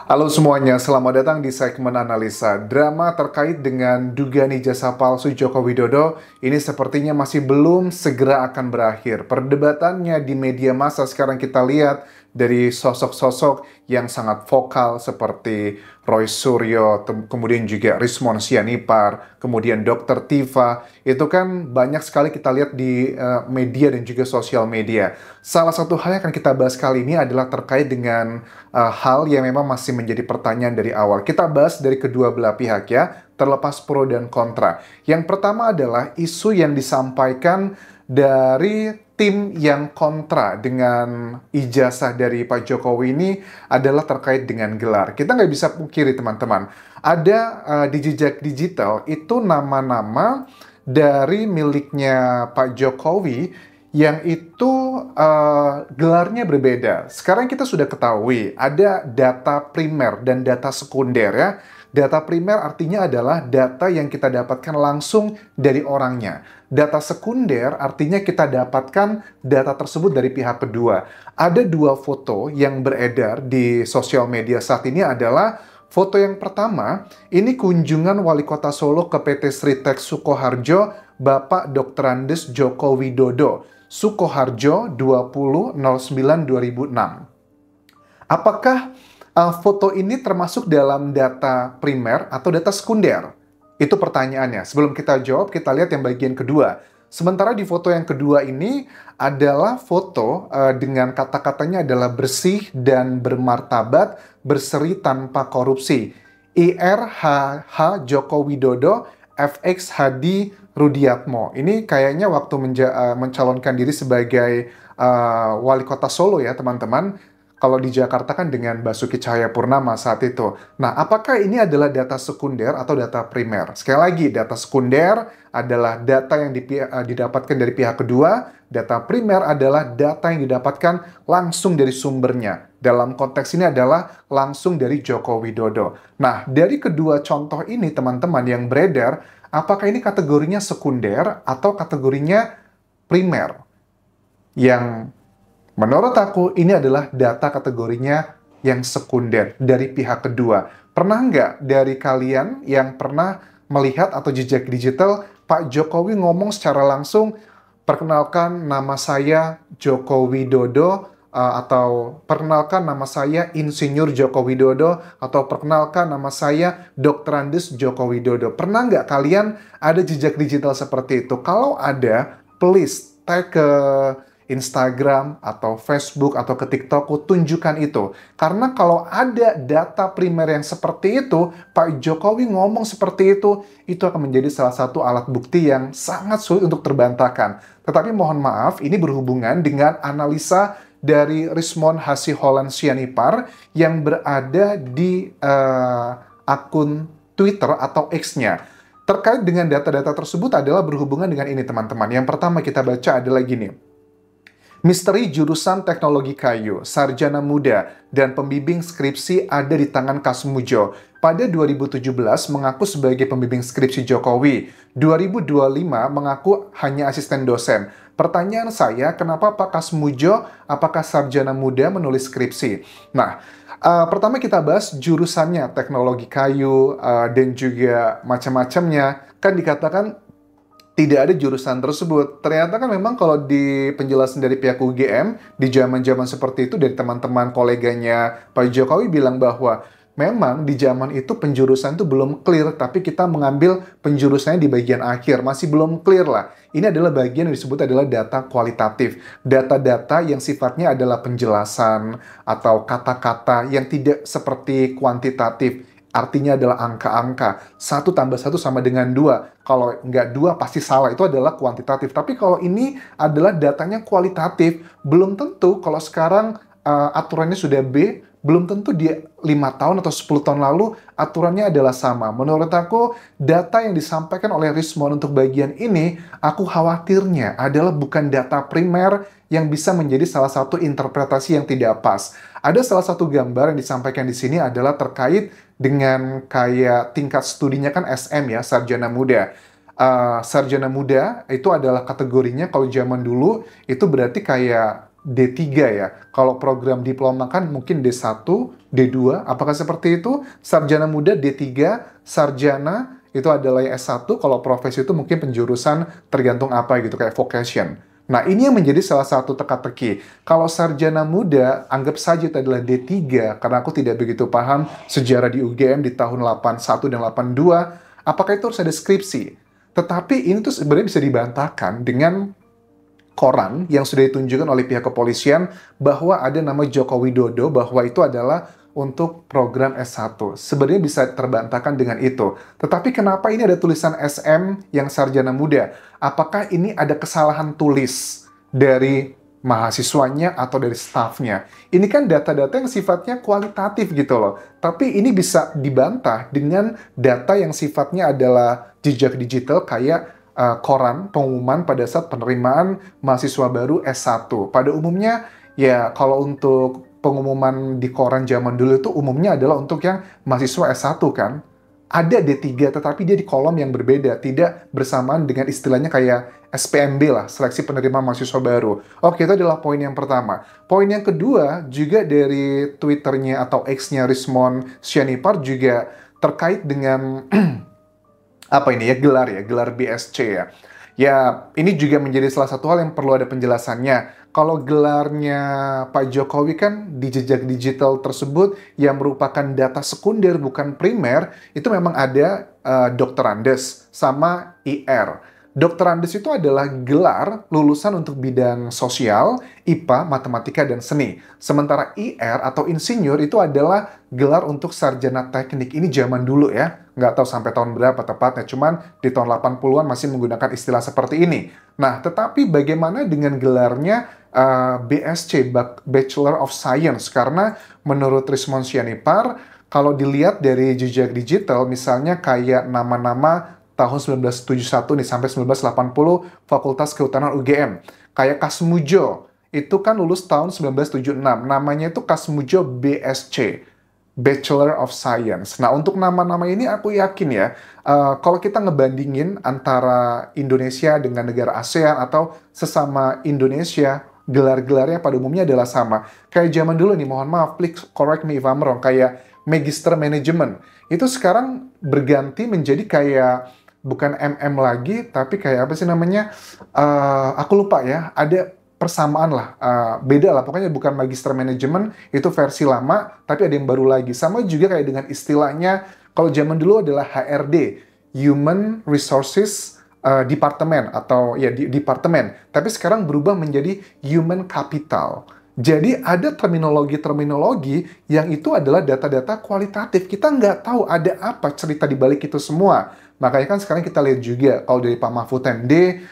Halo semuanya, selamat datang di segmen analisa. Drama terkait dengan dugaan ijazah palsu Joko Widodo ini sepertinya masih belum segera akan berakhir. Perdebatannya di media massa sekarang kita lihat dari sosok-sosok yang sangat vokal seperti Roy Suryo, kemudian juga Rismon Sianipar, kemudian Dr. Tifa. Itu kan banyak sekali kita lihat di media dan juga sosial media. Salah satu hal yang akan kita bahas kali ini adalah terkait dengan hal yang memang masih menjadi pertanyaan dari awal. Kita bahas dari kedua belah pihak ya, terlepas pro dan kontra. Yang pertama adalah isu yang disampaikan dari tim yang kontra dengan ijazah dari Pak Jokowi ini adalah terkait dengan gelar. Kita nggak bisa pungkiri teman-teman, ada di jejak digital itu nama-nama dari miliknya Pak Jokowi yang itu gelarnya berbeda. Sekarang kita sudah ketahui ada data primer dan data sekunder ya. Data primer artinya adalah data yang kita dapatkan langsung dari orangnya. Data sekunder artinya kita dapatkan data tersebut dari pihak kedua. Ada dua foto yang beredar di sosial media saat ini adalah foto yang pertama, ini kunjungan Wali Kota Solo ke PT Sritek Sukoharjo, Bapak Dr. Andes Joko Widodo. Sukoharjo 20/09/2006. Apakah foto ini termasuk dalam data primer atau data sekunder? Itu pertanyaannya. Sebelum kita jawab, kita lihat yang bagian kedua. Sementara di foto yang kedua ini adalah foto dengan kata-katanya adalah bersih dan bermartabat, berseri tanpa korupsi. IRHH Joko Widodo, FX Hadi Rudiatmo. Ini kayaknya waktu mencalonkan diri sebagai wali kota Solo ya teman-teman. Kalau di Jakarta kan dengan Basuki Cahayapurnama saat itu. Nah, apakah ini adalah data sekunder atau data primer? Sekali lagi, data sekunder adalah data yang didapatkan dari pihak kedua. Data primer adalah data yang didapatkan langsung dari sumbernya. Dalam konteks ini adalah langsung dari Joko Widodo. Nah, dari kedua contoh ini teman-teman yang beredar, apakah ini kategorinya sekunder atau kategorinya primer? Yang menurut aku ini adalah data kategorinya yang sekunder dari pihak kedua. Pernah nggak dari kalian yang pernah melihat atau jejak digital Pak Jokowi ngomong secara langsung, perkenalkan nama saya Joko Widodo, atau perkenalkan nama saya Insinyur Joko Widodo, atau perkenalkan nama saya Dr. Andes Joko Widodo. Pernah nggak kalian ada jejak digital seperti itu? Kalau ada, please tag ke Instagram atau Facebook atau ke TikTok, tunjukkan itu. Karena kalau ada data primer yang seperti itu, Pak Jokowi ngomong seperti itu akan menjadi salah satu alat bukti yang sangat sulit untuk terbantahkan. Tetapi mohon maaf, ini berhubungan dengan analisa dari Rismon Hasiholan Sianipar yang berada di akun Twitter atau X-nya. Terkait dengan data-data tersebut adalah berhubungan dengan ini teman-teman. Yang pertama kita baca adalah gini. Misteri jurusan teknologi kayu, sarjana muda, dan pembimbing skripsi ada di tangan Kasmujo. Pada 2017 mengaku sebagai pembimbing skripsi Jokowi. 2025 mengaku hanya asisten dosen. Pertanyaan saya, kenapa Pak Kasmujo, apakah sarjana muda menulis skripsi? Nah, pertama kita bahas jurusannya, teknologi kayu, dan juga macam-macamnya. Kan dikatakan tidak ada jurusan tersebut. Ternyata kan memang kalau di penjelasan dari pihak UGM, di zaman-zaman seperti itu dari teman-teman koleganya Pak Jokowi bilang bahwa memang di zaman itu penjurusan itu belum clear, tapi kita mengambil penjurusannya di bagian akhir. Masih belum clear lah. Ini adalah bagian yang disebut adalah data kualitatif. Data-data yang sifatnya adalah penjelasan atau kata-kata yang tidak seperti kuantitatif. Artinya adalah angka-angka. 1 tambah 1 sama dengan 2. Kalau nggak 2 pasti salah. Itu adalah kuantitatif. Tapi kalau ini adalah datanya kualitatif, belum tentu kalau sekarang aturannya sudah B, belum tentu dia 5 tahun atau 10 tahun lalu aturannya adalah sama. Menurut aku, data yang disampaikan oleh Rismon untuk bagian ini, aku khawatirnya adalah bukan data primer yang bisa menjadi salah satu interpretasi yang tidak pas. Ada salah satu gambar yang disampaikan di sini adalah terkait dengan kayak tingkat studinya kan SM ya, sarjana muda. Sarjana muda itu adalah kategorinya kalau zaman dulu itu berarti kayak D3 ya. Kalau program diploma kan mungkin D1, D2, apakah seperti itu? Sarjana muda D3, sarjana itu adalah S1, kalau profesi itu mungkin penjurusan tergantung apa gitu, kayak vocation. Nah, ini yang menjadi salah satu teka-teki. Kalau sarjana muda, anggap saja itu adalah D3, karena aku tidak begitu paham sejarah di UGM di tahun 81 dan 82, apakah itu harus ada skripsi? Tetapi ini tuh sebenarnya bisa dibantahkan dengan koran yang sudah ditunjukkan oleh pihak kepolisian bahwa ada nama Joko Widodo bahwa itu adalah untuk program S1. Sebenarnya bisa terbantahkan dengan itu. Tetapi kenapa ini ada tulisan SM yang sarjana muda? Apakah ini ada kesalahan tulis dari mahasiswanya atau dari stafnya? Ini kan data-data yang sifatnya kualitatif gitu loh. Tapi ini bisa dibantah dengan data yang sifatnya adalah jejak digital kayak koran pengumuman pada saat penerimaan mahasiswa baru S1. Pada umumnya, ya kalau untuk pengumuman di koran zaman dulu itu umumnya adalah untuk yang mahasiswa S1 kan. Ada D3, tetapi dia di kolom yang berbeda, tidak bersamaan dengan istilahnya kayak SPMB lah, seleksi penerima mahasiswa baru. Oke, itu adalah poin yang pertama. Poin yang kedua, juga dari Twitternya atau X-nya Rismond Sianipar juga terkait dengan apa ini ya, gelar BSC ya. Ya, ini juga menjadi salah satu hal yang perlu ada penjelasannya. Kalau gelarnya Pak Jokowi kan di jejak digital tersebut yang merupakan data sekunder bukan primer, itu memang ada Dr. Andes sama IR. Dr. Andes itu adalah gelar lulusan untuk bidang sosial, IPA, matematika, dan seni. Sementara IR atau insinyur itu adalah gelar untuk sarjana teknik. Ini zaman dulu ya, nggak tahu sampai tahun berapa tepatnya, cuman di tahun 80-an masih menggunakan istilah seperti ini. Nah, tetapi bagaimana dengan gelarnya BSc, Bachelor of Science? Karena menurut Rismond Sianipar, kalau dilihat dari jejak digital, misalnya kayak nama-nama tahun 1971 nih sampai 1980 Fakultas Kehutanan UGM. Kayak Kasmujo, itu kan lulus tahun 1976. Namanya itu Kasmujo BSc, Bachelor of Science. Nah, untuk nama-nama ini aku yakin ya, kalau kita ngebandingin antara Indonesia dengan negara ASEAN atau sesama Indonesia, gelar-gelarnya pada umumnya adalah sama. Kayak zaman dulu nih, mohon maaf, please correct me if I'm wrong, kayak Magister Management. Itu sekarang berganti menjadi kayak bukan MM lagi, tapi kayak apa sih namanya? Aku lupa ya, ada persamaan lah, beda lah, pokoknya bukan Magister Management, itu versi lama, tapi ada yang baru lagi. Sama juga kayak dengan istilahnya, kalau zaman dulu adalah HRD, Human Resources Department, atau ya departemen, tapi sekarang berubah menjadi Human Capital. Jadi ada terminologi-terminologi yang itu adalah data-data kualitatif. Kita nggak tahu ada apa cerita di balik itu semua. Makanya kan sekarang kita lihat juga, kalau dari Pak Mahfud MD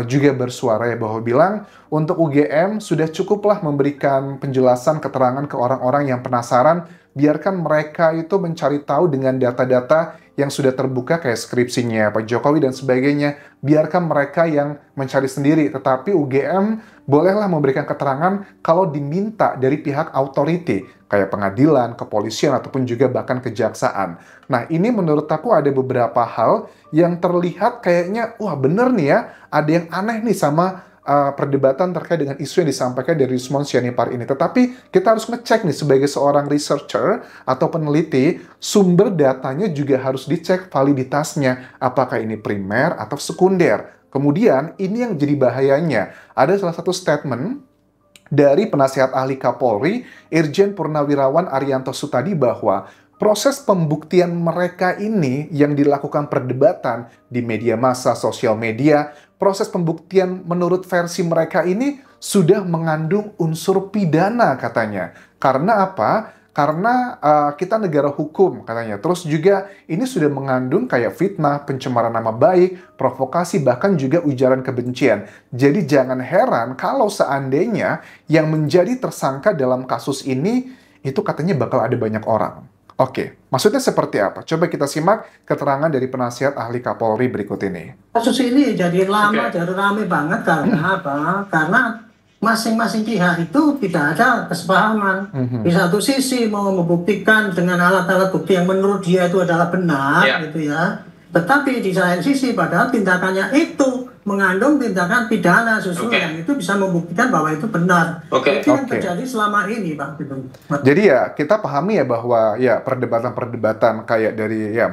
juga bersuara ya bahwa bilang, untuk UGM sudah cukuplah memberikan penjelasan keterangan ke orang-orang yang penasaran, biarkan mereka itu mencari tahu dengan data-data yang sudah terbuka kayak skripsinya Pak Jokowi dan sebagainya, biarkan mereka yang mencari sendiri. Tetapi UGM bolehlah memberikan keterangan kalau diminta dari pihak authority, kayak pengadilan, kepolisian, ataupun juga bahkan kejaksaan. Nah, ini menurut aku ada beberapa hal yang terlihat kayaknya, wah bener nih ya, ada yang aneh nih sama perdebatan terkait dengan isu yang disampaikan dari Rismond Sianipar ini. Tetapi kita harus ngecek nih sebagai seorang researcher atau peneliti, sumber datanya juga harus dicek validitasnya. Apakah ini primer atau sekunder? Kemudian ini yang jadi bahayanya. Ada salah satu statement dari penasihat ahli Kapolri, Irjen Purnawirawan Arianto Sutadi, bahwa proses pembuktian mereka ini yang dilakukan perdebatan di media massa, sosial media, proses pembuktian menurut versi mereka ini sudah mengandung unsur pidana katanya. Karena apa? Karena kita negara hukum katanya. Terus juga ini sudah mengandung kayak fitnah, pencemaran nama baik, provokasi, bahkan juga ujaran kebencian. Jadi jangan heran kalau seandainya yang menjadi tersangka dalam kasus ini itu katanya bakal ada banyak orang. Oke, maksudnya seperti apa? Coba kita simak keterangan dari penasihat ahli Kapolri berikut ini. Kasus ini jadi lama, jadi rame banget karena apa? Karena masing-masing pihak itu tidak ada kesepahaman. Di satu sisi mau membuktikan dengan alat-alat bukti yang menurut dia itu adalah benar, gitu ya. Tetapi di lain sisi padahal tindakannya itu mengandung tindakan pidana susul yang itu bisa membuktikan bahwa itu benar. Itu yang terjadi selama ini, Pak. Gitu. Jadi ya kita pahami ya bahwa ya perdebatan-perdebatan kayak dari ya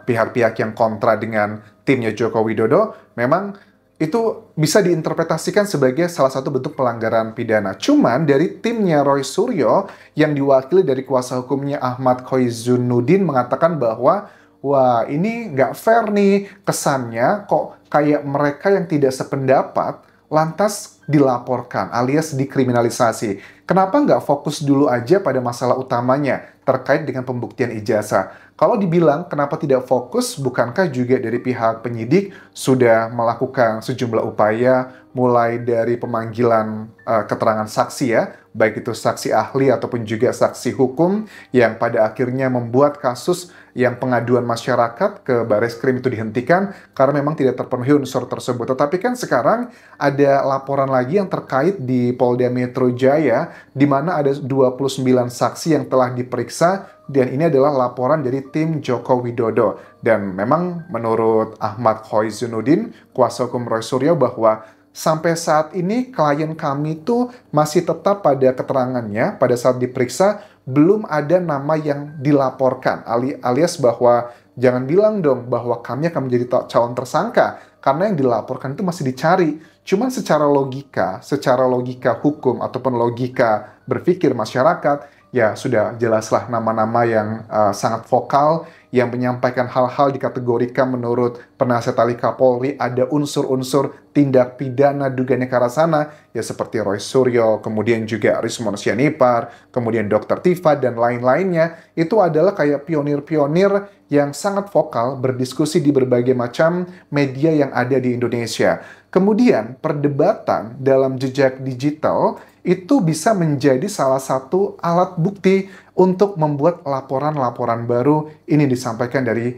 pihak-pihak yang kontra dengan timnya Joko Widodo memang itu bisa diinterpretasikan sebagai salah satu bentuk pelanggaran pidana. Cuman dari timnya Roy Suryo yang diwakili dari kuasa hukumnya Ahmad Koizzunuddin mengatakan bahwa wah, ini nggak fair nih, kesannya kok kayak mereka yang tidak sependapat lantas dilaporkan alias dikriminalisasi. Kenapa nggak fokus dulu aja pada masalah utamanya terkait dengan pembuktian ijazah? Kalau dibilang kenapa tidak fokus, bukankah juga dari pihak penyidik sudah melakukan sejumlah upaya mulai dari pemanggilan keterangan saksi ya, baik itu saksi ahli ataupun juga saksi hukum yang pada akhirnya membuat kasus yang pengaduan masyarakat ke Bareskrim itu dihentikan karena memang tidak terpenuhi unsur tersebut. Tetapi kan sekarang ada laporan lagi yang terkait di Polda Metro Jaya di mana ada 29 saksi yang telah diperiksa dan ini adalah laporan dari tim Joko Widodo. Dan memang menurut Ahmad Koizzunuddin, kuasa hukum Roy Suryo, bahwa sampai saat ini klien kami itu masih tetap pada keterangannya pada saat diperiksa belum ada nama yang dilaporkan alias bahwa jangan bilang dong bahwa kami akan menjadi calon tersangka karena yang dilaporkan itu masih dicari. Cuman secara logika hukum ataupun logika berpikir masyarakat ya sudah jelaslah nama-nama yang sangat vokal yang menyampaikan hal-hal dikategorikan menurut penasihat ahli Kapolri ada unsur-unsur tindak pidana dugaannya ke arah sana ya seperti Roy Suryo, kemudian juga Rismon Sianipar, kemudian Dr. Tifa dan lain-lainnya itu adalah kayak pionir-pionir yang sangat vokal berdiskusi di berbagai macam media yang ada di Indonesia. Kemudian perdebatan dalam jejak digital itu bisa menjadi salah satu alat bukti untuk membuat laporan-laporan baru. Ini disampaikan dari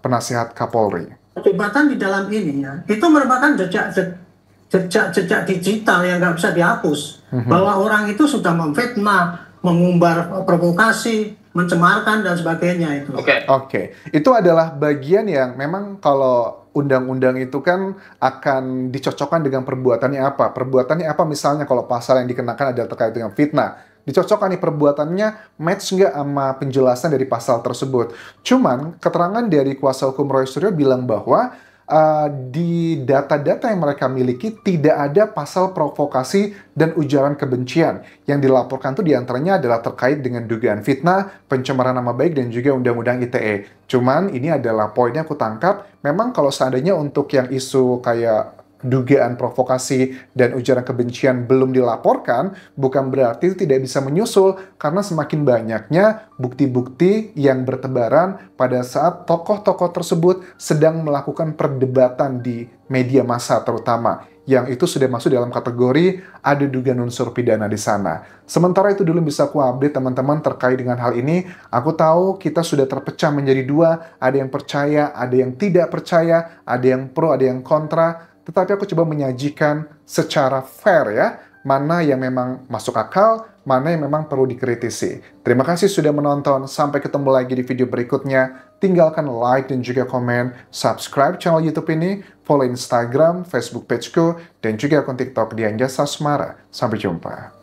penasihat Kapolri. Perdebatan di dalam ini ya, itu merupakan jejak digital yang nggak bisa dihapus. Bahwa orang itu sudah memfitnah, mengumbar provokasi, mencemarkan dan sebagainya itu. Oke. Itu adalah bagian yang memang kalau undang-undang itu kan akan dicocokkan dengan perbuatannya apa. Perbuatannya apa misalnya kalau pasal yang dikenakan adalah terkait dengan fitnah. Dicocokkan nih perbuatannya match nggak sama penjelasan dari pasal tersebut. Cuman keterangan dari kuasa hukum Roy Suryo bilang bahwa di data-data yang mereka miliki tidak ada pasal provokasi dan ujaran kebencian. Yang dilaporkan itu diantaranya adalah terkait dengan dugaan fitnah, pencemaran nama baik, dan juga Undang-Undang ITE. Cuman ini adalah poinnya aku tangkap, memang kalau seandainya untuk yang isu kayak dugaan provokasi dan ujaran kebencian belum dilaporkan, bukan berarti itu tidak bisa menyusul karena semakin banyaknya bukti-bukti yang bertebaran pada saat tokoh-tokoh tersebut sedang melakukan perdebatan di media massa terutama, yang itu sudah masuk dalam kategori ada dugaan unsur pidana di sana. Sementara itu dulu bisa aku update teman-teman terkait dengan hal ini. Aku tahu kita sudah terpecah menjadi dua, ada yang percaya, ada yang tidak percaya, ada yang pro, ada yang kontra. Tetapi aku coba menyajikan secara fair ya, mana yang memang masuk akal, mana yang memang perlu dikritisi. Terima kasih sudah menonton, sampai ketemu lagi di video berikutnya. Tinggalkan like dan juga komen, subscribe channel YouTube ini, follow Instagram, Facebook pageku, dan juga akun TikTok Dian Jasa Asmara. Sampai jumpa.